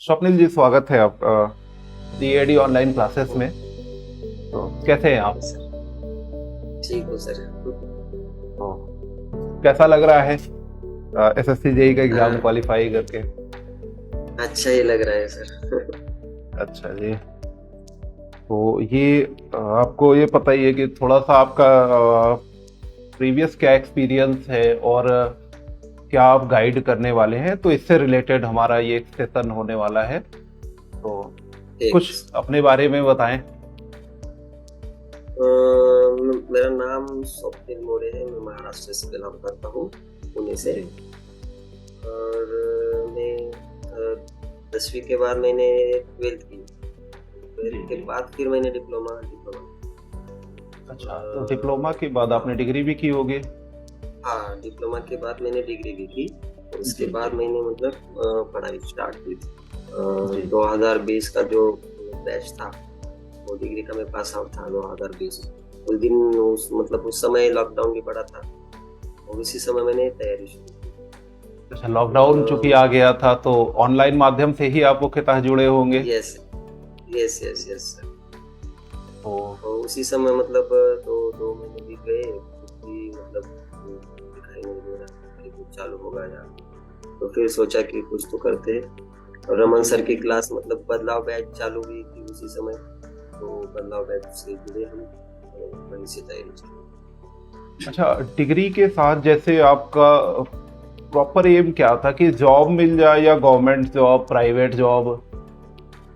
स्वप्निल जी, स्वागत है आप सीएडी ऑनलाइन क्लासेस में। तो कैसे हैं आप? सर, ठीक हो सर। तो कैसा लग रहा है एसएससी जेई का एग्जाम हाँ, क्वालिफाई करके? अच्छा ही लग रहा है सर। अच्छा जी। तो ये आपको ये पता ही है कि थोड़ा सा आपका प्रीवियस क्या एक्सपीरियंस है और क्या आप गाइड करने वाले हैं, तो इससे रिलेटेड हमारा ये एक सेशन होने वाला है। तो ठीक। कुछ अपने बारे में बताएं। मेरा नाम स्वप्निल मोरे है। मैं महाराष्ट्र से बिलोंग करता हूँ, पुणे से। जी और मैं 10वीं के बाद मैंने 12th की। जी 12th के जी। बाद फिर मैंने डिप्लोमा डिप्लोमा अच्छा, तो डिप्लोमा के बाद आपने डिग्री भी की होगी? हाँ, डिप्लोमा के बाद मैंने डिग्री भी की। और उसके जी बाद जी मैंने मतलब पढ़ाई स्टार्ट की थी। जी। 2020 का जो बैच था, वो डिग्री का मैं पास आउट था 2020 में। उस दिन उस समय लॉकडाउन भी पड़ा था और उसी समय मैंने तैयारी शुरू की। अच्छा, लॉकडाउन चूंकि आ गया था तो ऑनलाइन माध्यम से ही आप मुख्यतः जुड़े होंगे। Yes yes yes yes sir. तो और उसी समय मतलब दो महीने बीत गए, छुट्टी मतलब दिखाई नहीं दे रहा कि कुछ चालू होगा या। तो फिर सोचा कि कुछ तो करते हैं। और रमन जी सर की जी। क्लास मतलब बदलाव बैच चालू हुई थी उसी समय। तो बदलाव बैच से जुड़े हम, तो वहीं से तैयारी शुरू। अच्छा, डिग्री के साथ जैसे आपका प्रॉपर एम क्या था कि जॉब मिल जाए या गवर्नमेंट जॉब, प्राइवेट जॉब?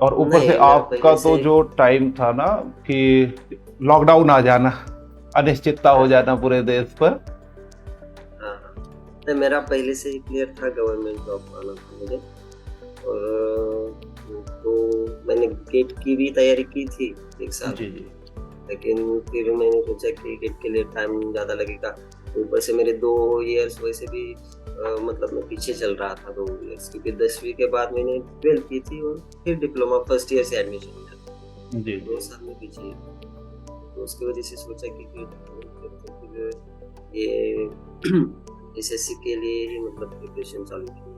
और ऊपर से नहीं, मेरा आपका पहले तो से। जो टाइम था ना कि लॉकडाउन आ जाना, अनिश्चितता हाँ हो हाँ जाना पूरे देश पर। हाँ हाँ। नहीं, मेरा पहले से ही क्लियर था, गवर्नमेंट जॉब पाना था मुझे। और तो मैंने गेट की भी तैयारी की थी 1 साल। जी जी लेकिन फिर मैंने सोचा कि गेट के लिए टाइम ज़्यादा लगेगा। ऊपर से मेरे 2 इयर्स वैसे भी मतलब मैं पीछे चल रहा था 2 इयर्स, क्योंकि 10वीं के बाद मैंने 12th की थी और फिर डिप्लोमा फर्स्ट ईयर से एडमिशन लिया। जी दो जी। साल में पीछे। तो उसकी वजह से सोचा कि फिर ये एसएससी के लिए ही मतलब प्रिपरेशन चालू की।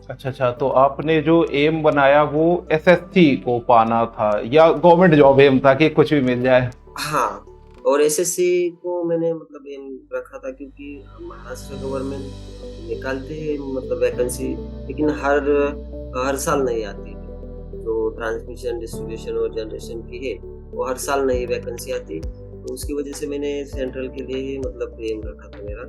अच्छा अच्छा, तो आपने जो एम बनाया वो एसएससी को पाना था या गवर्नमेंट जॉब एम था कि कुछ भी मिल जाए? हाँ, और एसएससी को मैंने मतलब एम रखा था, क्योंकि महाराष्ट्र गवर्नमेंट निकालते हैं मतलब वैकेंसी, लेकिन हर हर साल नहीं आती है। जो ट्रांसमिशन, डिस्ट्रीब्यूशन और जनरेशन की है, वो हर साल नई वैकेंसी आती। तो उसकी वजह से मैंने सेंट्रल के लिए ही मतलब एम रखा था मेरा।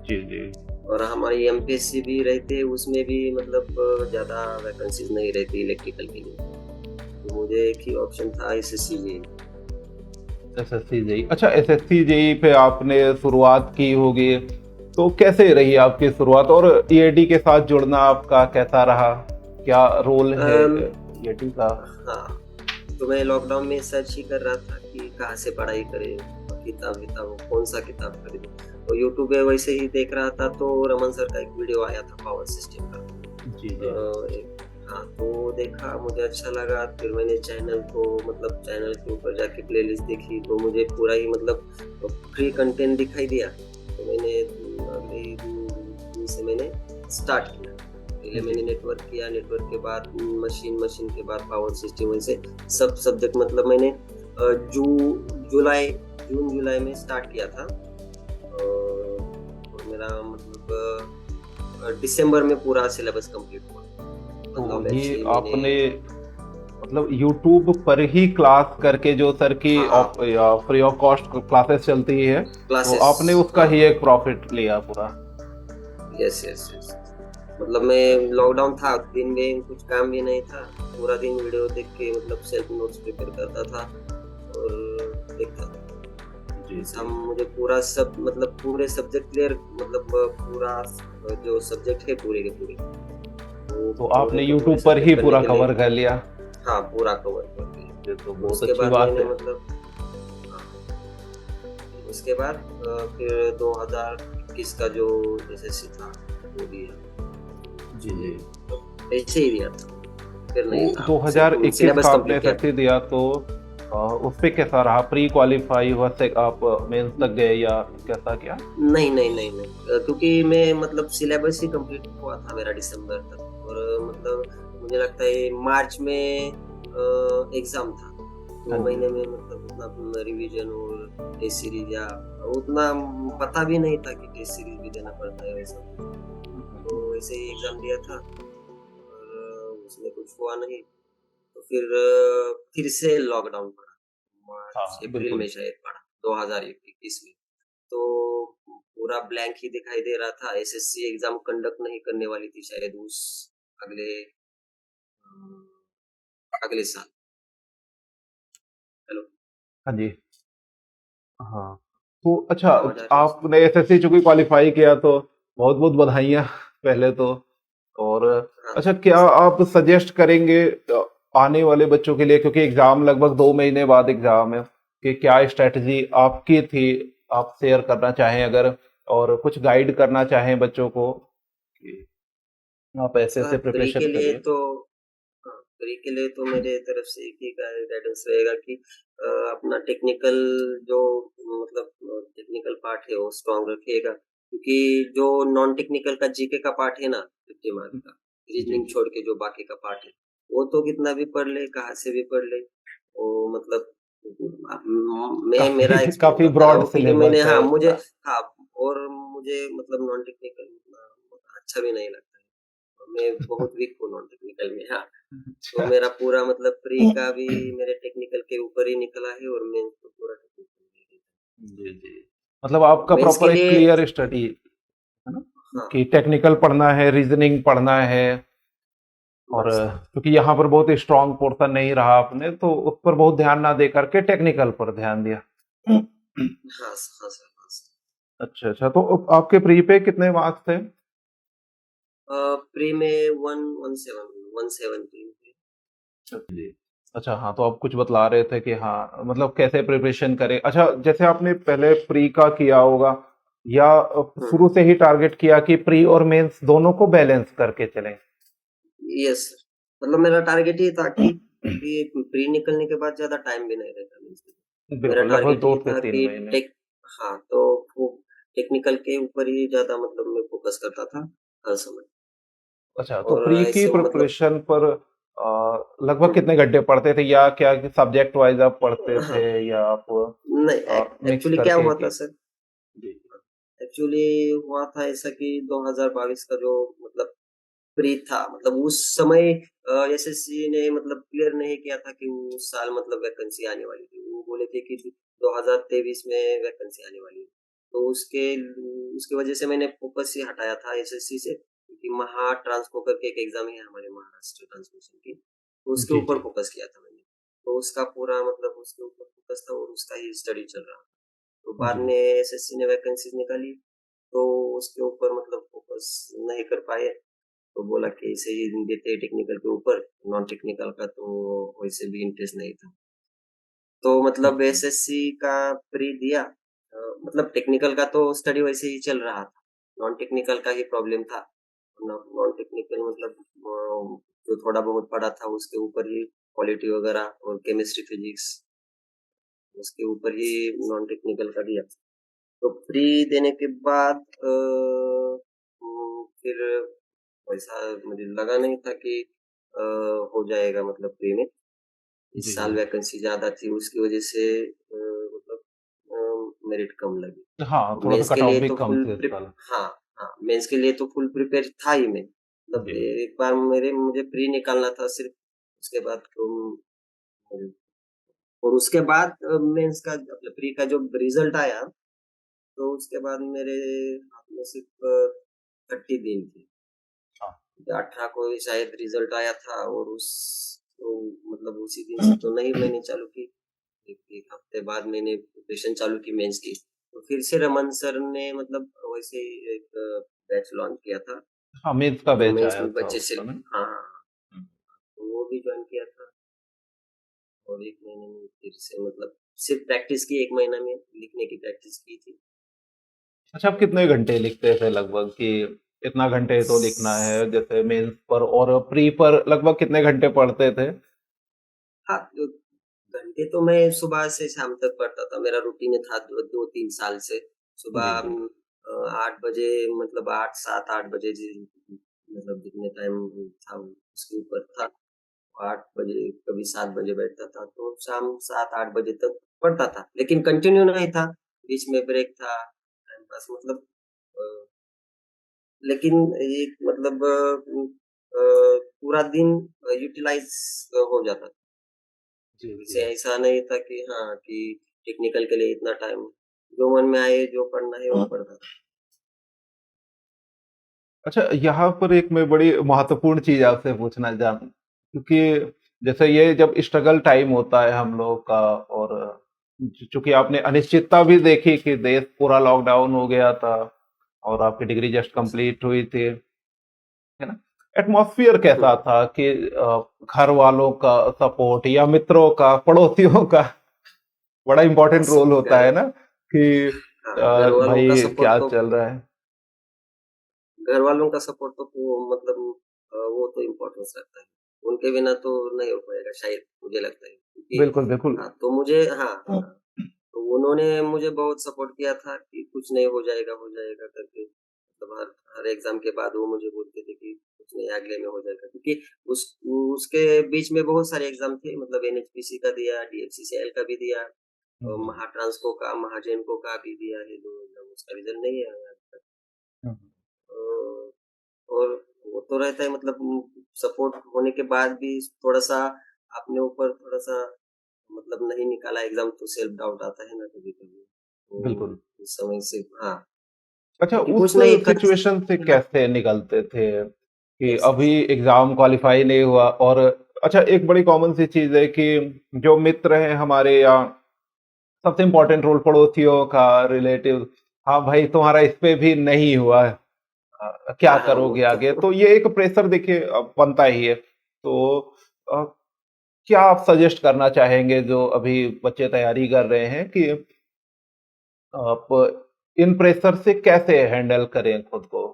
जी जी। और हमारी एमपीएससी भी रहते, उसमें भी मतलब ज़्यादा वैकेंसीज नहीं रहती इलेक्ट्रिकल के लिए। तो मुझे एक ही ऑप्शन था, एसएससी जेईई। एसएससी जेई, अच्छा एसएससी जेई पे आपने शुरुआत की होगी, तो कैसे रही आपकी शुरुआत और ईएडी के साथ जुड़ना आपका कैसा रहा? क्या रोल है अम, ईएडी का? हाँ, तो मैं लॉकडाउन में सर्च ही कर रहा था कि कहाँ से पढ़ाई करें, किताब विताब कौन सा किताब खरीदूं। तो यूट्यूब पे वैसे ही देख रहा था, तो रमन सर का एक वीडियो आया था पावर सिस्टम का। जी जी। हाँ, तो देखा, मुझे अच्छा लगा। फिर मैंने चैनल को मतलब चैनल के ऊपर जाके प्लेलिस्ट देखी, तो मुझे पूरा ही मतलब फ्री कंटेंट दिखाई दिया। तो मैंने अगले दिन से मैंने स्टार्ट किया। पहले जी मैंने नेटवर्क किया, नेटवर्क के बाद मशीन, मशीन के बाद पावर सिस्टम, वैसे सब सब्जेक्ट मतलब मैंने जू जुलाई जून जुलाई में स्टार्ट किया था। और मेरा मतलब दिसंबर में पूरा सिलेबस कंप्लीट हुआ। तो बदलाव बैच ये से ही मैंने। आपने मतलब यूट्यूब पर ही क्लास करके, जो सर की हाँ हाँ, फ्री ऑफ कॉस्ट क्लासेस चलती है, तो क्लासेस। आपने उसका हाँ ही हाँ, एक प्रॉफिट लिया पूरा? Yes yes yes. मतलब मैं लॉकडाउन था, दिन में कुछ काम भी नहीं था। पूरा दिन वीडियो देख के मतलब सेल्फ नोट्स प्रिपेयर करता था और देखता था। जी ऐसा जी। मुझे पूरा सब मतलब पूरे सब्जेक्ट क्लियर, मतलब पूरा जो सब्जेक्ट है पूरे के पूरे, वो तो पूरे आपने के पूरे यूट्यूब पर ही सब्जेक्ट करने पूरा के लिए। कवर कर लिया? हाँ, पूरा कवर कर दिया। ये तो और बहुत उसके अच्छी बाद बात मैंने है। मतलब, हाँ, उसके बाद फिर 2021 का जो एसएससी था वो दिया। जी जी। ऐसे ही दिया था, फिर नहीं तो था, सिर्फ 2021 सिलेबस का आपने कंप्लीट किया था। एसएससी दिया, तो उस पे कैसा रहा? प्री क्वालिफाई हुआ से आप मेंस तक गए या कैसा क्या? नहीं नहीं नहीं नहीं, क्योंकि मैं मतलब सिलेबस ही कंप्लीट हुआ था मेरा दिसंबर तक। और मतलब मुझे लगता है मार्च में एग्जाम था। हाँ 2 जी। महीने में मतलब उतना रिवीजन और टेस्ट सीरीज या उतना पता भी नहीं था कि टेस्ट सीरीज भी देना पड़ता है वैसा कुछ। तो ऐसे ही एग्जाम दिया था और उसमें कुछ हुआ नहीं। तो फिर से लॉकडाउन पड़ा। मार्च हाँ, अप्रैल बिल्कुल। में शायद पड़ा 2021 में। तो पूरा ब्लैंक ही दिखाई दे रहा था। एसएससी एग्जाम कंडक्ट नहीं करने वाली थी शायद उस अगले अगले साल। हेलो। हाँ जी। हाँ। तो अच्छा, आवाज आ रही है? आपने एसएससी चूंकि क्वालिफाई किया तो बहुत बहुत बधाइयाँ पहले तो। और हाँ अच्छा, क्या आप सजेस्ट करेंगे आने वाले बच्चों के लिए, क्योंकि एग्जाम लगभग 2 महीने बाद एग्जाम है, कि क्या स्ट्रेटजी आपकी थी, आप शेयर करना चाहें अगर, और कुछ गाइड करना चाहें बच्चों को कि आप ऐसे ऐसे सर प्री प्रिपरेशन के लिए करिए। तो हाँ, प्री के लिए तो मेरे तरफ से एक ही गाइडेंस रहेगा कि अपना टेक्निकल जो मतलब टेक्निकल पार्ट है वो स्ट्रांग रखिएगा, क्योंकि जो नॉन टेक्निकल का जीके का पार्ट है ना 50 मार्क का, जी रीजनिंग जी। छोड़ के जो बाकी का पार्ट है वो तो कितना भी पढ़ ले कहाँ से भी पढ़ ले वो मतलब मैं मेरा काफी एक्सपीरियंस काफी बता रहा ब्रॉड हूँ क्योंकि मैंने सिलेबस है हाँ मुझे उसका। हाँ और मुझे मतलब नॉन टेक्निकल उतना अच्छा भी नहीं लगता है। मैं बहुत वीक हूँ नॉन टेक्निकल में हाँ। तो अच्छा। मेरा पूरा मतलब प्री का भी मेरे टेक्निकल के ऊपर ही निकला है और मेंस तो पूरा टेक्निकल में ही जी जी। मतलब आपका मेंस के प्रॉपर एक लिए क्लियर स्टडी है ना, हाँ कि टेक्निकल पढ़ना है, रीजनिंग पढ़ना है। और बस क्योंकि यहाँ पर बहुत स्ट्रांग पोर्शन नहीं रहा आपने, तो उस पर बहुत ध्यान ना दे करके टेक्निकल पर ध्यान दिया। हाँ हाँ सर हाँ सर। अच्छा अच्छा, तो आपके प्री पे कितने मार्क्स थे? प्री में 117 जी। अच्छा हाँ, तो आप कुछ बतला रहे थे कि हाँ मतलब कैसे प्रिपरेशन करें। अच्छा, जैसे आपने पहले प्री का किया होगा, या शुरू से ही टारगेट किया कि प्री और मेंस दोनों को बैलेंस करके चलें? Yes sir. मतलब मेरा टारगेट ये था कि प्री निकलने के बाद ज्यादा टाइम भी नहीं रहता मीन्स मेरा बिल्कुल, लगभग टारगेट दो ये से था तीन कि महीने टेक हाँ तो वो टेक्निकल के ऊपर ही ज्यादा मतलब मैं फोकस करता था हर समय। अच्छा, तो और प्री की ऐसे मतलब प्रिपरेशन पर लगभग कितने घंटे पढ़ते थे, या क्या सब्जेक्ट वाइज आप पढ़ते थे, हाँ या आप नहीं मिक्स एक्चुअली क्या करके हुआ था कि? सर। जी। एक्चुअली हुआ था ऐसा कि 2022 का जो मतलब प्री था मतलब उस समय एसएससी ने मतलब क्लियर नहीं किया था कि उस साल मतलब वैकेंसी आने वाली थी। वो बोले थे कि 2023 में वैकेंसी आने वाली है। तो उसके वजह से मैंने फोकस ही हटाया था एसएससी से, क्योंकि महा ट्रांसको करके एक एग्जाम है हमारे महाराष्ट्र ट्रांसमिशन की, तो उसके जी ऊपर जी। फोकस किया था मैंने। तो उसका पूरा मतलब उसके ऊपर फोकस था और उसका ही स्टडी चल रहा था। तो बाद जी। में एसएससी ने वैकेंसीज निकाली तो उसके ऊपर मतलब फोकस नहीं कर पाए। तो बोला कि इसे ही देते हैं टेक्निकल के ऊपर, नॉन टेक्निकल का तो वैसे भी इंटरेस्ट नहीं था। तो मतलब हम्म, एसएससी का प्री दिया मतलब टेक्निकल का तो स्टडी वैसे ही चल रहा था, नॉन टेक्निकल का ही प्रॉब्लम था। नॉन टेक्निकल मतलब जो थोड़ा बहुत पढ़ा था उसके ऊपर ही क्वालिटी वगैरह और केमिस्ट्री फिजिक्स उसके ऊपर ही नॉन टेक्निकल का दिया। तो प्री देने के बाद फिर वैसा मुझे लगा नहीं था कि हो जाएगा मतलब प्री में। इस जी साल जी। वैकेंसी ज़्यादा थी उसकी वजह से मतलब मेरिट कम लगी। हाँ, तो थोड़ा सा मेंस के कट ऑफ लिए भी तो कम फुल थे इस प्रिप साल। हाँ, हाँ, मेंस के लिए तो फुल प्रिपेयर था ही मैं। मतलब जी। एक बार मुझे प्री निकालना था सिर्फ, उसके बाद तो और उसके बाद मेंस का मतलब प्री का जो रिजल्ट आया, तो उसके बाद मेरे हाथ में सिर्फ 30 दिन थे। हाँ। 18 को ही शायद रिजल्ट आया था और उस तो मतलब उसी दिन से तो नहीं मैंने चालू की। एक हफ्ते बाद मैंने प्रिपरेशन चालू की मेंस की। तो फिर से रमन सर ने मतलब वैसे ही एक बैच लॉन्च किया था, हाँ, मेंस का जो बैच मेंस आया में था बच्चे उसका सिर्फ ना। हाँ, हाँ, हाँ, तो वो भी जॉइन किया था। और 1 महीने में फिर से मतलब सिर्फ प्रैक्टिस की 1 महीना में लिखने की प्रैक्टिस की थी। अच्छा, आप कितने घंटे लिखते थे लगभग, कि इतना घंटे तो लिखना है जैसे मेंस पर, और प्री पर लगभग कितने घंटे पढ़ते थे? हाँ, घंटे तो मैं सुबह से शाम तक पढ़ता था, मेरा रूटीन था 2-3 साल से। सुबह जी जी। 8 बजे मतलब 8 7-8 बजे मतलब जितने टाइम था उसके ऊपर था। 8 बजे, कभी 7 बजे बैठता था, तो शाम 7-8 बजे तक पढ़ता था। लेकिन कंटिन्यू नहीं था, बीच में ब्रेक था, टाइम पास मतलब अ, लेकिन ये मतलब पूरा दिन यूटिलाइज़ हो जाता था। जी, जैसे जी। ऐसा नहीं था कि हाँ, कि टेक्निकल के लिए इतना टाइम, जो मन में आए, जो पढ़ना है वो पढ़ता था। अच्छा, यहाँ पर एक मैं बड़ी महत्वपूर्ण चीज़ आपसे पूछना चाहूँ, क्योंकि जैसे ये जब स्ट्रगल टाइम होता है हम लोगों का, और चूँकि आपने अनिश्चितता भी देखी कि देश पूरा लॉकडाउन हो गया था और आपकी डिग्री जस्ट अच्छा। कंप्लीट हुई थी, है ना? एटमॉस्फियर कैसा हुँ, था कि घर वालों का सपोर्ट या मित्रों का, पड़ोसियों का बड़ा इम्पोर्टेंट स रोल होता घर है ना कि हाँ, घर वालों का भाई सपोर्ट क्या तो चल रहा है? घर वालों का सपोर्ट तो वो मतलब वो तो इम्पोर्टेंस रखता है। उनके बिना तो नहीं हो पाएगा शायद, मुझे लगता है। क्योंकि बिल्कुल, बिल्कुल। तो मुझे हाँ, हाँ। तो उन्होंने मुझे बहुत सपोर्ट किया था कि कुछ नहीं हो जाएगा करके। मतलब हर हर एग्ज़ाम के बाद वो मुझे बोलते थे कि कुछ नहीं अगले में हो जाएगा। क्योंकि उस उसके बीच में बहुत सारे एग्ज़ाम थे, मतलब एनएचपीसी का दिया, डीएफसीसीएल का भी दिया, हुँ, महाट्रांसको का, महाजेनको का भी दिया है 2 एग्ज़ाम, उसका रिज़ल्ट नहीं आया अभी तक। हुँ। अ, और वो तो रहता है मतलब सपोर्ट होने के बाद भी थोड़ा-सा अपने ऊपर थोड़ा-सा मतलब नहीं निकाला एग्ज़ाम तो सेल्फ डाउट आता है ना कभी-कभी। तो बिल्कुल। उस समय से हाँ, अच्छा, लेकिन उस कुछ नहीं सिचुएशन से ना कैसे निकलते थे कि कैसे अभी एग्ज़ाम क्वालीफाई नहीं हुआ, और अच्छा, एक बड़ी कॉमन सी चीज़ है कि जो मित्र हैं हमारे, या सबसे इम्पोर्टेंट रोल पड़ोसियों का, रिलेटिव, हाँ भाई तुम्हारा इस पे भी नहीं हुआ है, क्या हाँ, हाँ, वो करोगे तो आगे? तो ये एक प्रेशर देखिए बनता ही है। तो अ, क्या आप सजेस्ट करना चाहेंगे जो अभी बच्चे तैयारी कर रहे हैं कि आप इन प्रेशर से कैसे हैंडल करें खुद को?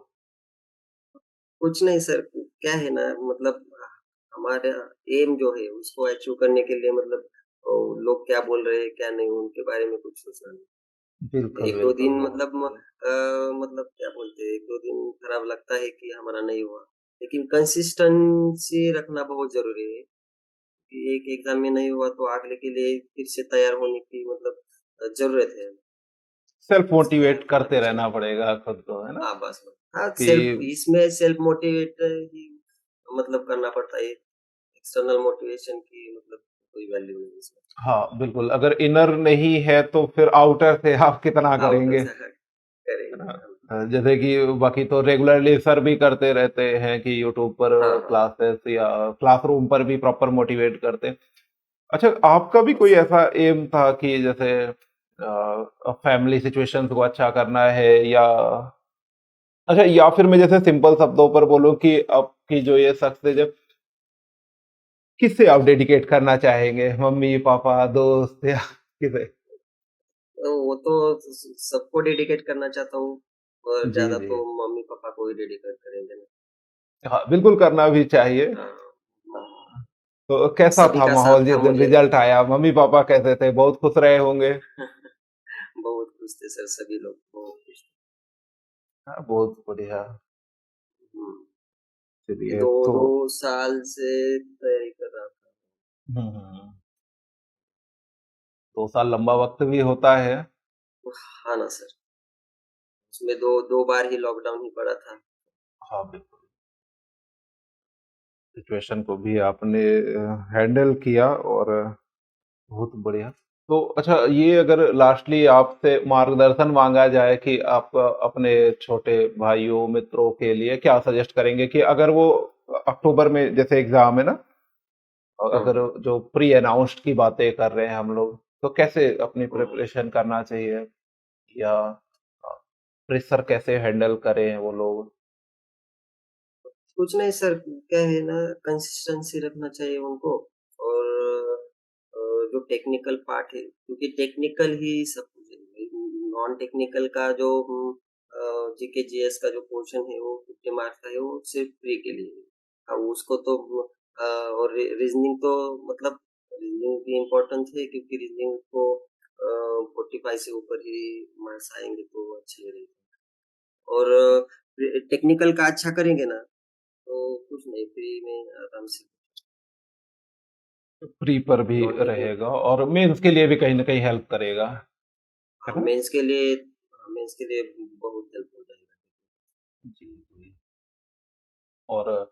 कुछ नहीं सर, क्या है ना मतलब हमारा एम जो है उसको अचीव करने के लिए मतलब लोग क्या बोल रहे हैं, क्या नहीं उनके बारे में कुछ सोचना नहीं। बिल्कुल, 1-2 बिल्कुल, दिन बहुत मतलब बढ़िया। मतलब क्या बोलते हैं 1-2 दिन खराब लगता है कि हमारा नहीं हुआ, लेकिन कंसिस्टेंसी रखना बहुत ज़रूरी है कि एक एग्ज़ाम में नहीं हुआ तो अगले के लिए फिर से तैयार होने की मतलब ज़रूरत है। सेल्फ इसमें मोटिवेट मान करते के चलो रहना पड़ेगा खुद को, है ना? हाँ, बस। हाँ, कि सेल्फ मोटिवेट ही मतलब करना पड़ता है, एक्सटर्नल मोटिवेशन की मतलब कोई वैल्यू नहीं है इसमें। हाँ, बिल्कुल, अगर इनर नहीं है तो फिर आउटर से आप कितना आउटर करेंगे, से हट है करेंगे ना? हम। जैसे कि बाकी तो रेगुलरली सर भी करते रहते हैं कि यूट्यूब पर हाँ, हाँ। क्लासेस या क्लासरूम पर भी प्रॉपर मोटिवेट करते हैं। अच्छा, आपका भी हाँ, कोई ऐसा एम था कि जैसे फैमिली सिचुएशंस को अच्छा करना है, या अच्छा, या फिर मैं जैसे सिंपल शब्दों पर बोलूँ कि आपकी जो ये सक्सेस है, किससे आप डेडिकेट करना चाहेंगे? मम्मी-पापा, दोस्त, या किसे? तो वो तो सबको डेडिकेट करना चाहता हूँ और जी, ज़्यादा जी। तो मम्मी-पापा को ही डेडिकेट करेंगे ना। हाँ, बिल्कुल करना भी चाहिए। हाँ, हाँ। तो कैसा सभी था का माहौल साथ जिस था दिन मुझे रिजल्ट आया? मम्मी-पापा कैसे थे? बहुत खुश रहे होंगे? बहुत खुश थे सर सभी लोग, बहुत खुश थे। हाँ, बहुत बढ़िया। हुँ, क्योंकि चलिए, तो 2-2 साल से तैयारी कर रहा था। हुँ, हुँ, हुँ। 2 साल लंबा वक़्त भी होता है। हाँ ना सर, उसमें 2 बार ही लॉकडाउन ही पड़ा था। हाँ, बिल्कुल। सिचुएशन को भी आपने हैंडल किया, और बहुत बढ़िया। तो अच्छा, ये अगर लास्टली आपसे मार्गदर्शन माँगा जाए कि आप अपने छोटे भाइयों, मित्रों के लिए क्या सजेस्ट करेंगे कि अगर वो अक्टूबर में जैसे एग्ज़ाम है ना, हाँ, अगर हाँ। जो प्री अनाउंस्ड की बातें कर रहे हैं हम लोग, तो कैसे अपनी हुँ, हुँ। प्रिपरेशन करना चाहिए, या प्रेशर कैसे हैंडल करें वो लोग? कुछ नहीं सर, क्या है ना कंसिस्टेंसी रखना चाहिए उनको और जो टेक्निकल पार्ट है क्योंकि टेक्निकल ही सब कुछ है। नॉन टेक्निकल का जो जीके जीएस का जो पोर्शन है वो 50 मार्क्स का है वो सिर्फ प्री के लिए है। अब उसको तो और रीजनिंग तो मतलब रीजनिंग भी इम्पोर्टेंट है क्योंकि रीजनिंग को 45 से ऊपर ही मार्क्स आएँगे तो अच्छे रहेगा और टेक्निकल का अच्छा करेंगे ना तो कुछ नहीं, फ्री में आराम से फ्री पर भी लौटने के। रहेगा और मेंस के लिए भी कहीं ना कहीं हेल्प करेगा, है हाँ, ना? मेंस के लिए, हाँ, मेंस के लिए बहुत हेल्प हो जाएगा। जी जी। और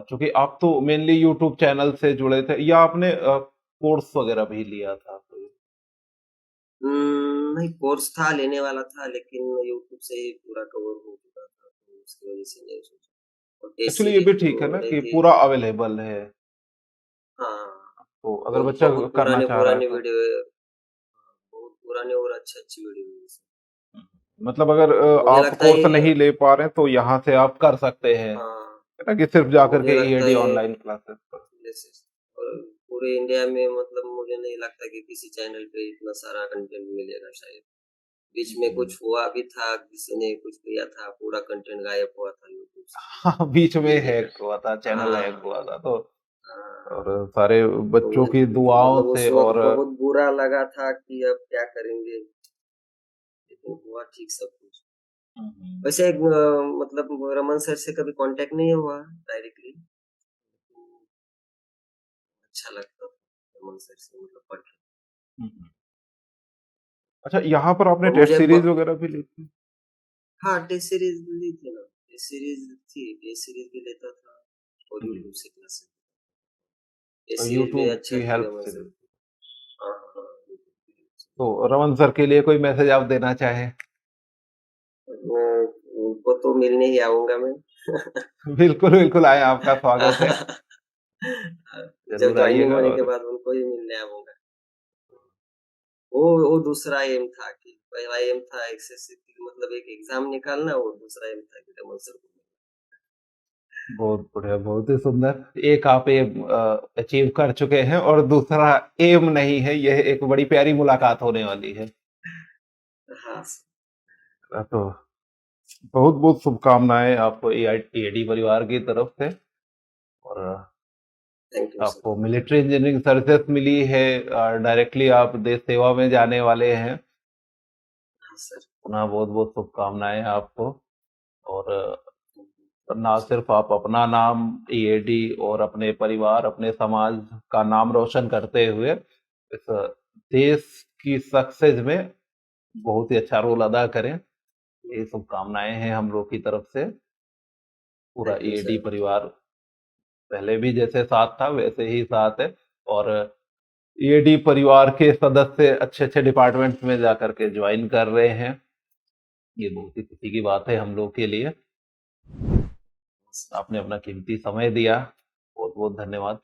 चूंकि आप तो मेनली यूट्यूब चैनल से जुड़े थे या आपने कोर्स वगैरह भी लिया था कोई? नहीं, कोर्स था, लेने वाला था, लेकिन यूट्यूब से ही पूरा कवर हो चुका था, तो उसकी वजह से नहीं सोचा। और टेस्ट एक्चुअली ये भी सीरीज ठीक है तो ना कि रहती। पूरा अवेलेबल है, हाँ, तो अगर और बच्चा बहुत करना पुराने चाह रहा है पुराने तो। वीडियो है, बहुत पुराने और अच्छी अच्छी वीडियो है इसमें। मतलब अगर मुझे आप लगता है कोर्स नहीं ले पा रहे हैं तो यहाँ से आप कर सकते हैं, हाँ, है ना, कि सिर्फ जाकर मुझे के लगता ईएडी है ऑनलाइन क्लासेस पर। जैसे, और पूरे इंडिया में मतलब मुझे नहीं लगता कि किसी चैनल पे इतना सारा कंटेंट मिलेगा शायद। बीच में हम्म। कुछ हुआ भी था, किसी ने कुछ किया था, पूरा कंटेंट गायब हुआ था यूट्यूब से। हाँ, बीच में ये हैक हुआ था, चैनल हैक हाँ, हुआ था तो। हाँ, और सारे तो बच्चों की दुआओं मतलब उस से वक़्त और बहुत बुरा लगा था कि अब क्या करेंगे? लेकिन हुआ ठीक सब कुछ। हम्म, वैसे मतलब रमन सर से कभी कॉन्टैक्ट नहीं हुआ डायरेक्टली। अच्छा लगता था रमन सर से मतलब पढ़ के। हम्म। अच्छा, यहाँ पर आपने और टेस्ट मुझे सीरीज ब वगैरह भी ली थी? हाँ, टेस्ट सीरीज़ ली थी ना। टेस्ट सीरीज़ थी, टेस्ट सीरीज़ भी लेता था और जी। यूट्यूब से क्लासेस। टेस्ट तो सीरीज़ भी यूट्यूब अच्छा की थी हेल्प रमन से सर। ली। हाँ, हाँ, हाँ, यूट्यूब की हेल्प से। तो रमन सर के लिए कोई मैसेज आप देना चाहें? उनको तो मिलने ही आऊँगा मैं। बिल्कुल बिल्कुल, आए, आपका स्वागत है। जब जरूर जॉइनिंग आइएगा। होने के और बाद उनको ही मिलने आऊँगा। वो दूसरा एम था कि पहला एम था एसएससी की मतलब एक एग्ज़ाम निकालना, और दूसरा एम था कि रमन सर को बहुत बढ़िया, बहुत ही सुंदर। एक आप एम अचीव कर चुके हैं और दूसरा एम नहीं है, यह एक बड़ी प्यारी मुलाकात होने वाली है। मिलना। हाँ, तो बहुत बहुत शुभकामनाएं आपको एआईडी परिवार की तरफ से। और थैंक यू सर। आपको मिलिट्री इंजीनियरिंग सर्विसेज मिली है, डायरेक्टली आप देश सेवा में जाने वाले हैं। हाँ सर। पुनः बहुत बहुत शुभकामनाएं आपको। और थैंक यू ना सर। सिर्फ आप अपना नाम, ईएडी और अपने परिवार, अपने समाज का नाम रोशन करते हुए इस देश की सक्सेस में बहुत ही अच्छा रोल अदा करें, ये शुभकामनाएं हैं हम लोग की तरफ से। पूरा थैंक यू ईएडी सर। परिवार पहले भी जैसे साथ था वैसे ही साथ है। और ईएडी परिवार के सदस्य अच्छे अच्छे डिपार्टमेंट्स में जाकर के ज्वाइन कर रहे हैं, ये बहुत ही खुशी की बात है हम लोग के लिए। आपने अपना कीमती समय दिया, बहुत बहुत धन्यवाद।